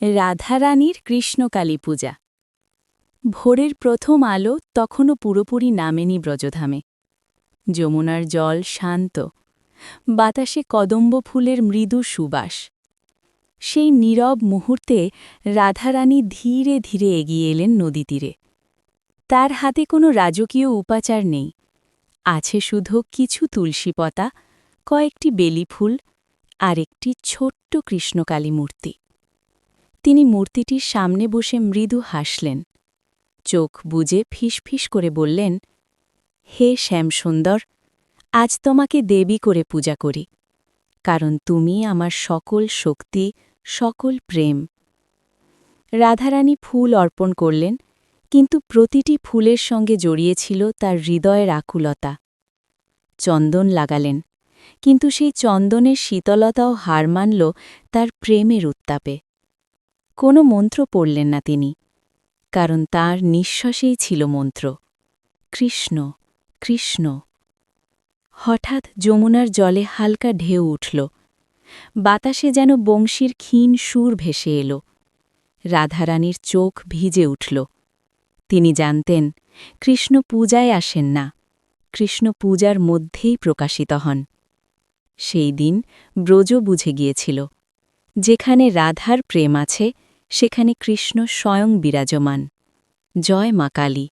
রাধারানীর কৃষ্ণকালী পূজা। ভোরের প্রথম আলো তখনও পুরোপুরি নামেনি ব্রজধামে। যমুনার জল শান্ত, বাতাসে কদম্ব ফুলের মৃদু সুবাস। সেই নীরব মুহূর্তে রাধারানী ধীরে ধীরে এগিয়ে এলেন নদীতীরে। তার হাতে কোনো রাজকীয় উপাচার নেই, আছে শুধু কিছু তুলসী পাতা, কয়েকটি বেলি ফুল আর একটি ছোট্ট কৃষ্ণকালী মূর্তি। তিনি মূর্তিটির সামনে বসে মৃদু হাসলেন, চোখ বুজে ফিসফিস করে বললেন, হে শ্যামসুন্দর, আজ তোমাকে দেবী করে পূজা করি, কারণ তুমি আমার সকল শক্তি, সকল প্রেম। রাধারানী ফুল অর্পণ করলেন, কিন্তু প্রতিটি ফুলের সঙ্গে জড়িয়েছিল তার হৃদয়ের আকুলতা। চন্দন লাগালেন, কিন্তু সেই চন্দনের শীতলতাও হার মানল তার প্রেমের উত্তাপে। কোনো মন্ত্র পড়লেন না তিনি, কারণ তার নিঃশ্বাসেই ছিল মন্ত্র, কৃষ্ণ কৃষ্ণ। হঠাৎ যমুনার জলে হালকা ঢেউ উঠল, বাতাসে যেন বংশীর ক্ষীণ সুর ভেসে এল। রাধারানীর চোখ ভিজে উঠল। তিনি জানতেন, কৃষ্ণ পূজায় আসেন না, কৃষ্ণ পূজার মধ্যেই প্রকাশিত হন। সেই দিন ব্রজ বুঝে গিয়েছিল, যেখানে রাধার প্রেম আছে সেখানে কৃষ্ণ স্বয়ং বিরাজমান। জয় মা কালী।